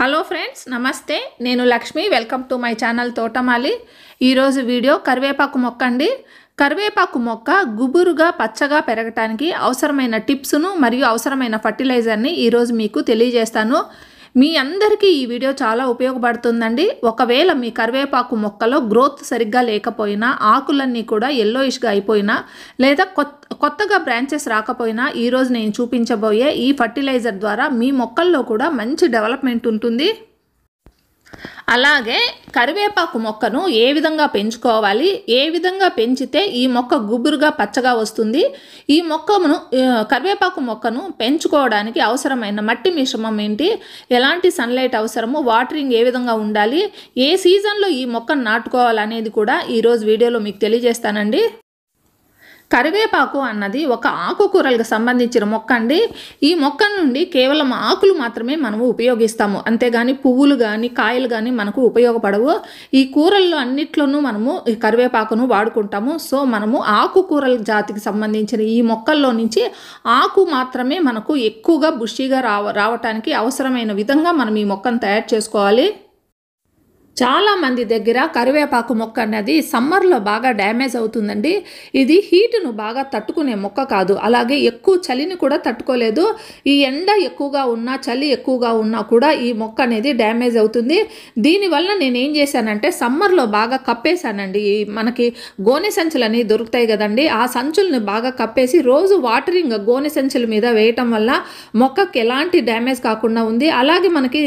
Hello friends, నమస్తే. నేను Lakshmi. Welcome to my channel తోటమాలి. ఈరోజు వీడియో కరివేపాకు మొక్క అండి. కరివేపాకు మొక్క గుబురుగా పచ్చగా పెరగటానికి అవసరమైన టిప్స్ను మరియు అవసరమైన ఫర్టిలైజర్ని ఈరోజు మీకు తెలియజేస్తాను. మీ అందరికీ ఈ వీడియో చాలా ఉపయోగపడుతుందండి. ఒకవేళ మీ కరివేపాకు మొక్కలో గ్రోత్ సరిగ్గా లేకపోయినా, ఆకులన్నీ కూడా ఎల్లోయిష్గా అయిపోయినా, లేదా కొత్తగా బ్రాంచెస్ రాకపోయినా ఈరోజు నేను చూపించబోయే ఈ ఫర్టిలైజర్ ద్వారా మీ మొక్కల్లో కూడా మంచి డెవలప్మెంట్ ఉంటుంది. అలాగే కరివేపాకు మొక్కను ఏ విధంగా పెంచుకోవాలి, ఏ విధంగా పెంచితే ఈ మొక్క గుబురుగా పచ్చగా వస్తుంది, ఈ కరివేపాకు మొక్కను పెంచుకోవడానికి అవసరమైన మట్టి మిశ్రమం ఏంటి, ఎలాంటి సన్లైట్ అవసరము, వాటరింగ్ ఏ విధంగా ఉండాలి, ఏ సీజన్లో ఈ మొక్కను నాటుకోవాలనేది కూడా ఈరోజు వీడియోలో మీకు తెలియజేస్తానండి. కరివేపాకు అన్నది ఒక ఆకుకూరలకు సంబంధించిన మొక్క అండి. ఈ మొక్క నుండి కేవలం ఆకులు మాత్రమే మనము ఉపయోగిస్తాము, అంతేగాని పువ్వులు కానీ కాయలు కానీ మనకు ఉపయోగపడవు. ఈ కూరల్లో అన్నిట్లోనూ మనము ఈ కరివేపాకును వాడుకుంటాము. సో మనము ఆకుకూరల జాతికి సంబంధించిన ఈ మొక్కల్లో నుంచి ఆకు మాత్రమే మనకు ఎక్కువగా బుషీగా రావటానికి అవసరమైన విధంగా మనం ఈ మొక్కను తయారు చేసుకోవాలి. చాలామంది దగ్గర కరివేపాకు మొక్క అనేది సమ్మర్లో బాగా డ్యామేజ్ అవుతుందండి. ఇది హీటును బాగా తట్టుకునే మొక్క కాదు, అలాగే ఎక్కువ చలిని కూడా తట్టుకోలేదు. ఈ ఎండ ఎక్కువగా ఉన్నా, చలి ఎక్కువగా ఉన్నా కూడా ఈ మొక్క అనేది డ్యామేజ్ అవుతుంది. దీనివల్ల నేను ఏం చేశానంటే సమ్మర్లో బాగా కప్పేశానండి. మనకి గోనె సంచులని దొరుకుతాయి కదండి, ఆ సంచుల్ని బాగా కప్పేసి రోజు వాటరింగ్ గోనె సంచుల మీద వేయటం వల్ల మొక్కకి ఎలాంటి డ్యామేజ్ కాకుండా ఉంది. అలాగే మనకి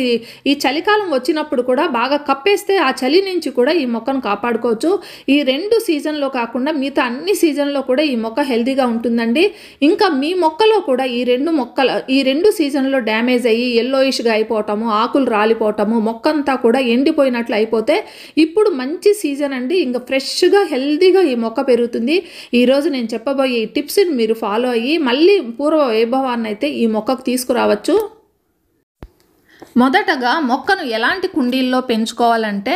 ఈ చలికాలం వచ్చినప్పుడు కూడా బాగా కప్పేస్తే ఆ చలి నుంచి కూడా ఈ మొక్కను కాపాడుకోవచ్చు. ఈ రెండు సీజన్లో కాకుండా మిగతా అన్ని సీజన్లో కూడా ఈ మొక్క హెల్తీగా ఉంటుందండి. ఇంకా మీ మొక్కలో కూడా ఈ రెండు సీజన్లో డ్యామేజ్ అయ్యి ఎల్లోయిష్గా అయిపోవటము, ఆకులు రాలిపోవటము, మొక్క అంతా కూడా ఎండిపోయినట్లు అయిపోతే ఇప్పుడు మంచి సీజన్ అండి. ఇంకా ఫ్రెష్గా హెల్తీగా ఈ మొక్క పెరుగుతుంది. ఈరోజు నేను చెప్పబోయే ఈ టిప్స్ని మీరు ఫాలో అయ్యి మళ్ళీ పూర్వ వైభవాన్ని అయితే ఈ మొక్కకు తీసుకురావచ్చు. మొదటగా మొక్కను ఎలాంటి కుండీల్లో పెంచుకోవాలంటే,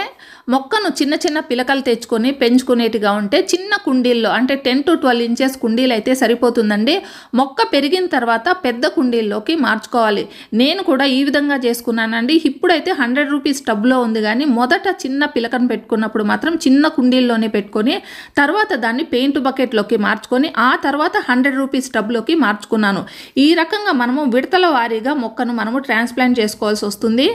మొక్కను చిన్న చిన్న పిలకలు తెచ్చుకొని పెంచుకునేటిగా ఉంటే చిన్న కుండీల్లో అంటే 10 to 12 ఇంచెస్ కుండీలు అయితే సరిపోతుందండి. మొక్క పెరిగిన తర్వాత పెద్ద కుండీల్లోకి మార్చుకోవాలి. నేను కూడా ఈ విధంగా చేసుకున్నానండి. ఇప్పుడైతే 100 రూపీస్ టబ్లో ఉంది, కానీ మొదట చిన్న పిలకను పెట్టుకున్నప్పుడు మాత్రం చిన్న కుండీల్లోనే పెట్టుకొని తర్వాత దాన్ని పెయింట్ బకెట్లోకి మార్చుకొని ఆ తర్వాత 100 రూపీస్ టబ్లోకి మార్చుకున్నాను. ఈ రకంగా మనము విడతల వారీగా మొక్కను మనము ట్రాన్స్ప్లాంట్ చేసుకోవాల్సి వస్తుంది.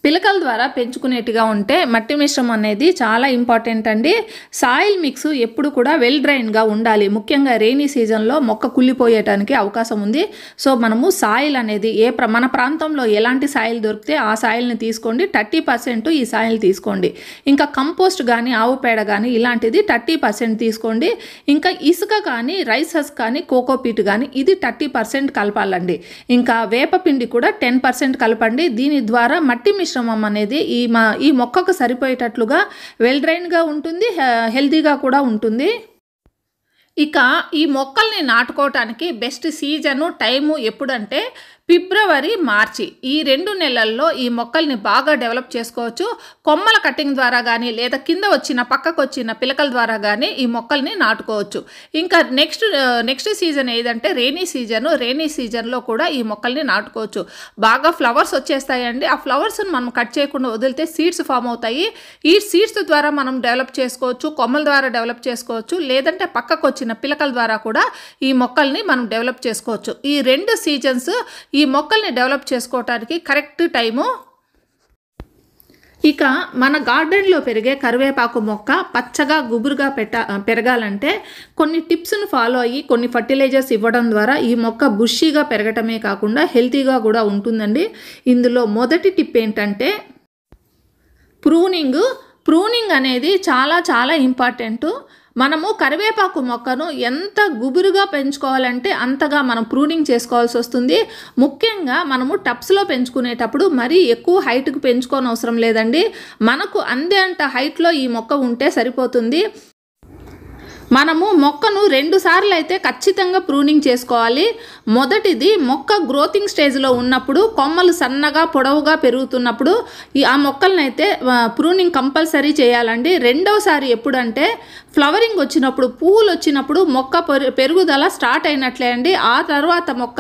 పిలకల ద్వారా పెంచుకునేట్టుగా ఉంటే మట్టి మిశ్రమం అనేది చాలా ఇంపార్టెంట్ అండి. సాయిల్ మిక్స్ ఎప్పుడు కూడా వెల్ డ్రైన్గా ఉండాలి. ముఖ్యంగా రెయినీ సీజన్లో మొక్క కుళ్ళిపోయేటానికి అవకాశం ఉంది. సో మనము సాయిల్ అనేది మన ప్రాంతంలో ఎలాంటి సాయిల్ దొరికితే ఆ సాయిల్ని తీసుకోండి. 30% ఈ సాయిల్ తీసుకోండి. ఇంకా కంపోస్ట్ కానీ ఆవు పేడ కానీ ఇలాంటిది 30% తీసుకోండి. ఇంకా ఇసుక కానీ రైస్ హస్క్ కానీ కోకోపీట్ కానీ ఇది 30% కలపాలండి. ఇంకా వేపపిండి కూడా 10% కలపండి. దీని ద్వారా మట్టి మిశ్రమం అనేది ఈ మొక్కకు సరిపోయేటట్లుగా వెల్ డ్రైన్గా ఉంటుంది, హెల్తీగా కూడా ఉంటుంది. ఇక ఈ మొక్కల్ని నాటుకోవటానికి బెస్ట్ సీజను టైము ఎప్పుడంటే ఫిబ్రవరి, మార్చి. ఈ 2 నెలల్లో ఈ మొక్కల్ని బాగా డెవలప్ చేసుకోవచ్చు. కొమ్మల కటింగ్ ద్వారా కానీ లేదా కింద పక్కకు వచ్చిన పిలకల ద్వారా కానీ ఈ మొక్కల్ని నాటుకోవచ్చు. ఇంకా నెక్స్ట్ సీజన్ ఏదంటే రెయినీ సీజను. రెయినీ సీజన్లో కూడా ఈ మొక్కల్ని నాటుకోవచ్చు. బాగా ఫ్లవర్స్ వచ్చేస్తాయండి. ఆ ఫ్లవర్స్ని మనం కట్ చేయకుండా వదిలితే సీడ్స్ ఫామ్ అవుతాయి. ఈ సీడ్స్ ద్వారా మనం డెవలప్ చేసుకోవచ్చు, కొమ్మల ద్వారా డెవలప్ చేసుకోవచ్చు, లేదంటే పక్కకు వచ్చిన పిలకల ద్వారా కూడా ఈ మొక్కల్ని మనం డెవలప్ చేసుకోవచ్చు. ఈ 2 సీజన్స్ ఈ మొక్కల్ని డెవలప్ చేసుకోవటానికి కరెక్ట్ టైము. ఇక మన గార్డెన్లో పెరిగే కరివేపాకు మొక్క పచ్చగా గుబురుగా పెరగాలంటే కొన్ని టిప్స్ను ఫాలో అయ్యి కొన్ని ఫర్టిలైజర్స్ ఇవ్వడం ద్వారా ఈ మొక్క బుషీగా పెరగటమే కాకుండా హెల్తీగా కూడా ఉంటుందండి. ఇందులో మొదటి టిప్ ఏంటంటే ప్రూనింగ్ అనేది చాలా చాలా ఇంపార్టెంట్. మనము కరివేపాకు మొక్కను ఎంత గుబురుగా పెంచుకోవాలంటే అంతగా మనం ప్రూనింగ్ చేసుకోవాల్సి వస్తుంది. ముఖ్యంగా మనము టబ్స్లో పెంచుకునేటప్పుడు మరీ ఎక్కువ హైట్కి పెంచుకోని అవసరం లేదండి. మనకు అంత హైట్లో ఈ మొక్క ఉంటే సరిపోతుంది. మనము మొక్కను 2 సార్లు అయితే ఖచ్చితంగా ప్రూనింగ్ చేసుకోవాలి. మొదటిది మొక్క గ్రోతింగ్ స్టేజ్లో ఉన్నప్పుడు, కొమ్మలు సన్నగా పొడవుగా పెరుగుతున్నప్పుడు ఆ మొక్కలను అయితే ప్రూనింగ్ కంపల్సరీ చేయాలండి. రెండవసారి ఎప్పుడంటే ఫ్లవరింగ్ వచ్చినప్పుడు, పువ్వులు వచ్చినప్పుడు మొక్క పెరుగుదల స్టార్ట్ అయినట్లే అండి. ఆ తర్వాత మొక్క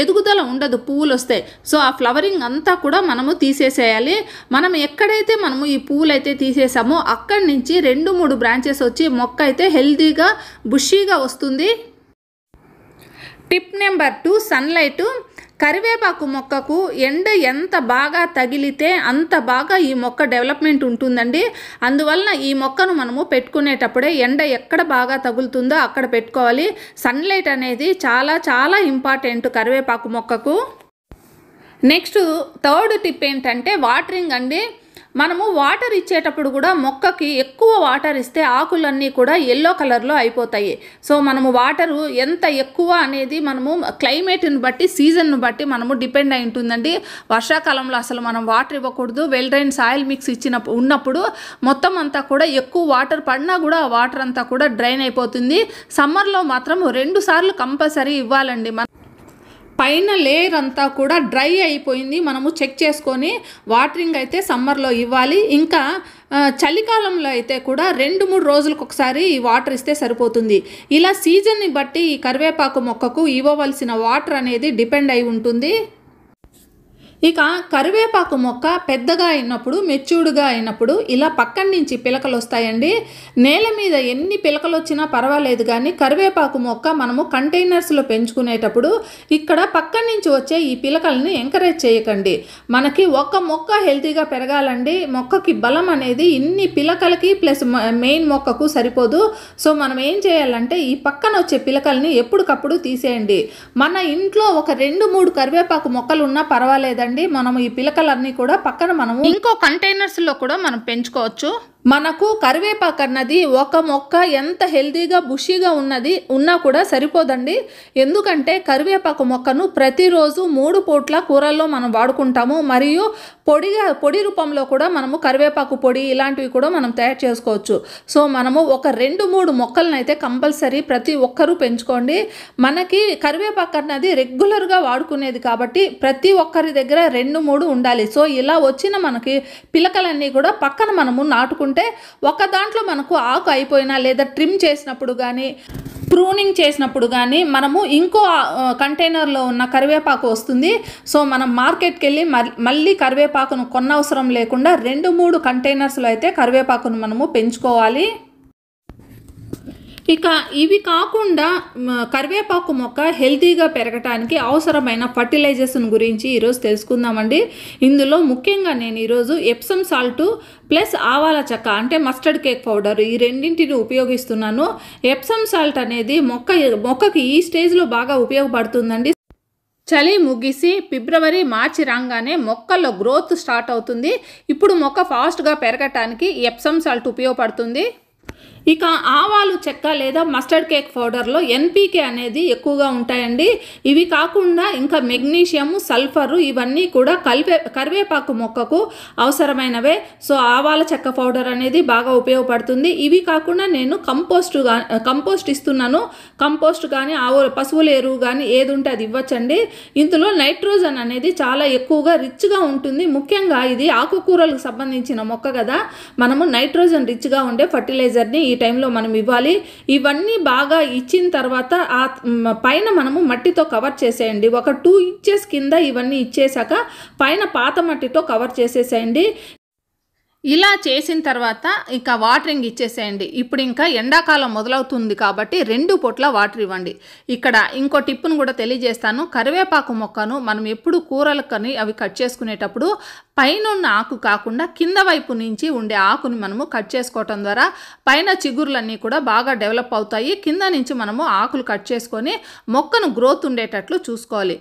ఎదుగుదల ఉండదు పువ్వులు వస్తే. సో ఆ ఫ్లవరింగ్ అంతా కూడా మనము తీసేసేయాలి. మనం ఎక్కడైతే మనము ఈ పువ్వులు అయితే తీసేసామో అక్కడి నుంచి 2-3 బ్రాంచెస్ వచ్చి మొక్క అయితే హెల్తీగా బుషీగా వస్తుంది. Tip number 2, sunlight. కరివేపాకు మొక్కకు ఎండ ఎంత బాగా తగిలితే అంత బాగా ఈ మొక్క డెవలప్మెంట్ ఉంటుందండి. అందువలన ఈ మొక్కను మనము పెట్టుకునేటప్పుడే ఎండ ఎక్కడ బాగా తగులుతుందో అక్కడ పెట్టుకోవాలి. సన్లైట్ అనేది చాలా చాలా ఇంపార్టెంట్ కరివేపాకు మొక్కకు. నెక్స్ట్ థర్డ్ టిప్ ఏంటంటే వాటరింగ్ అండి. మనము వాటర్ ఇచ్చేటప్పుడు కూడా మొక్కకి ఎక్కువ వాటర్ ఇస్తే ఆకులన్నీ కూడా ఎల్లో కలర్లో అయిపోతాయి. సో మనము వాటరు ఎంత ఎక్కువ అనేది మనము క్లైమేట్ని బట్టి, సీజన్ను బట్టి మనము డిపెండ్ అయి ఉంటుందండి. వర్షాకాలంలో అసలు మనం వాటర్ ఇవ్వకూడదు. వెల్ డ్రైన్ సాయిల్ మిక్స్ ఉన్నప్పుడు మొత్తం అంతా కూడా ఎక్కువ వాటర్ పడినా కూడా ఆ వాటర్ అంతా కూడా డ్రైన్ అయిపోతుంది. సమ్మర్లో మాత్రం 2 సార్లు కంపల్సరీ ఇవ్వాలండి. పైన లేయర్ అంతా కూడా డ్రై అయిపోయింది, మనము చెక్ చేసుకొని వాటరింగ్ అయితే సమ్మర్లో ఇవ్వాలి. ఇంకా చలికాలంలో అయితే కూడా 2-3 రోజులకు ఒకసారి ఈ వాటర్ ఇస్తే సరిపోతుంది. ఇలా సీజన్ని బట్టి ఈ కరివేపాకు మొక్కకు ఇవ్వవలసిన వాటర్ అనేది డిపెండ్ అయి ఉంటుంది. ఇక కరివేపాకు మొక్క పెద్దగా అయినప్పుడు, మెచ్యూర్డ్గా అయినప్పుడు ఇలా పక్కన నుంచి పిలకలు వస్తాయండి. నేల మీద ఎన్ని పిలకలు వచ్చినా పర్వాలేదు, కానీ కరివేపాకు మొక్క మనము కంటైనర్స్లో పెంచుకునేటప్పుడు ఇక్కడ పక్కన నుంచి వచ్చే ఈ పిలకల్ని ఎంకరేజ్ చేయకండి. మనకి ఒక మొక్క హెల్తీగా పెరగాలండి. మొక్కకి బలం అనేది ఇన్ని పిలకలకి ప్లస్ మెయిన్ మొక్కకు సరిపోదు. సో మనం ఏం చేయాలంటే ఈ పక్కన వచ్చే పిలకల్ని ఎప్పటికప్పుడు తీసేయండి. మన ఇంట్లో ఒక 2-3 కరివేపాకు మొక్కలు ఉన్నా పర్వాలేదండి. మనం ఈ పిలకలన్నీ కూడా పక్కన మనము ఇంకో కంటైనర్స్ లో కూడా మనం పెంచుకోవచ్చు. మనకు కరివేపాకు అన్నది ఒక మొక్క ఎంత హెల్తీగా బుషీగా ఉన్నా కూడా సరిపోదండి. ఎందుకంటే కరివేపాకు మొక్కను ప్రతిరోజు 3 పూట్ల కూరల్లో మనం వాడుకుంటాము. మరియు పొడి రూపంలో కూడా మనము కరివేపాకు పొడి ఇలాంటివి కూడా మనం తయారు చేసుకోవచ్చు. సో మనము ఒక 2-3 మొక్కలను అయితే కంపల్సరీ ప్రతి ఒక్కరూ పెంచుకోండి. మనకి కరివేపాకు అన్నది రెగ్యులర్గా వాడుకునేది కాబట్టి ప్రతి ఒక్కరి దగ్గర 2-3 ఉండాలి. సో ఇలా వచ్చిన మనకి పిలకలన్నీ కూడా పక్కన మనము నాటుకుంటే ఒక దాంట్లో మనకు ఆకు అయిపోయినా లేదా ట్రిమ్ చేసినప్పుడు కానీ, ప్రూనింగ్ చేసినప్పుడు కానీ మనము ఇంకో కంటైనర్లో ఉన్న కరివేపాకు వస్తుంది. సో మనం మార్కెట్కి వెళ్ళి మళ్ళీ కరివేపాకును కొనవసరం లేకుండా 2-3 కంటైనర్స్లో అయితే కరివేపాకును మనము పెంచుకోవాలి. ఇక ఇవి కాకుండా కరివేపాకు మొక్క హెల్తీగా పెరగటానికి అవసరమైన ఫర్టిలైజర్స్ గురించి ఈరోజు తెలుసుకుందామండి. ఇందులో ముఖ్యంగా నేను ఈరోజు ఎప్సమ్ సాల్ట్ ప్లస్ ఆవాల చెక్క అంటే మస్టర్డ్ కేక్ పౌడర్ ఈ రెండింటిని ఉపయోగిస్తున్నాను. ఎప్సమ్ సాల్ట్ అనేది మొక్కకి ఈ స్టేజ్లో బాగా ఉపయోగపడుతుందండి. చలి ముగిసి ఫిబ్రవరి, మార్చి రాగానే మొక్కల్లో గ్రోత్ స్టార్ట్ అవుతుంది. ఇప్పుడు మొక్క ఫాస్ట్గా పెరగటానికి ఎప్సమ్ సాల్ట్ ఉపయోగపడుతుంది. ఇక ఆవాలు చెక్క లేదా మస్టర్డ్ కేక్ పౌడర్లో ఎన్పీకే అనేది ఎక్కువగా ఉంటాయండి. ఇవి కాకుండా ఇంకా మెగ్నీషియం, సల్ఫరు ఇవన్నీ కూడా కరివేపాకు మొక్కకు అవసరమైనవే. సో ఆవాల చెక్క పౌడర్ అనేది బాగా ఉపయోగపడుతుంది. ఇవి కాకుండా నేను కంపోస్ట్ ఇస్తున్నాను. కంపోస్ట్ కానీ పశువుల ఎరువు కానీ ఏది ఉంటే అది ఇవ్వచ్చండి. ఇందులో నైట్రోజన్ అనేది చాలా ఎక్కువగా రిచ్గా ఉంటుంది. ముఖ్యంగా ఇది ఆకుకూరలకు సంబంధించిన మొక్క కదా, మనము నైట్రోజన్ రిచ్గా ఉండే ఫర్టిలైజర్ని ఈ టైంలో మనం ఇవ్వాలి. ఇవన్నీ బాగా ఇచ్చిన తర్వాత ఆ పైన మనము మట్టితో కవర్ చేసేయండి. ఒక 2 ఇంచెస్ కింద ఇవన్నీ ఇచ్చేసాక పైన పాత మట్టితో కవర్ చేసేసేయండి. ఇలా చేసిన తర్వాత ఇంకా వాటరింగ్ ఇచ్చేసేయండి. ఇప్పుడు ఇంకా ఎండాకాలం మొదలవుతుంది కాబట్టి 2 పూట్ల వాటర్ ఇవ్వండి. ఇక్కడ ఇంకో టిప్పును కూడా తెలియజేస్తాను. కరివేపాకు మొక్కను మనం ఎప్పుడు కూరలకని అవి కట్ చేసుకునేటప్పుడు పైన ఉన్న ఆకు కాకుండా కింద వైపు నుంచి ఉండే ఆకుని మనము కట్ చేసుకోవటం ద్వారా పైన చిగురులన్నీ కూడా బాగా డెవలప్ అవుతాయి. కింద నుంచి మనము ఆకులు కట్ చేసుకొని మొక్కను గ్రోత్ ఉండేటట్లు చూసుకోవాలి.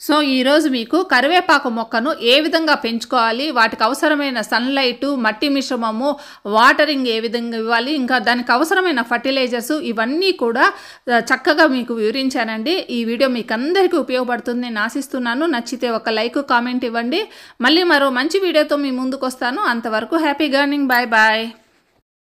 సో ఈరోజు మీకు కరివేపాకు మొక్కను ఏ విధంగా పెంచుకోవాలి, వాటికి అవసరమైన సన్లైట్, మట్టి మిశ్రమము, వాటరింగ్ ఏ విధంగా ఇవ్వాలి, ఇంకా దానికి అవసరమైన ఫర్టిలైజర్స్ ఇవన్నీ కూడా చక్కగా మీకు వివరించానండి. ఈ వీడియో మీకు అందరికీ ఉపయోగపడుతుంది నేను ఆశిస్తున్నాను. నచ్చితే ఒక లైక్, కామెంట్ ఇవ్వండి. మళ్ళీ మరో మంచి వీడియోతో మీ ముందుకు వస్తాను. అంతవరకు హ్యాపీ గార్డెనింగ్. Bye bye.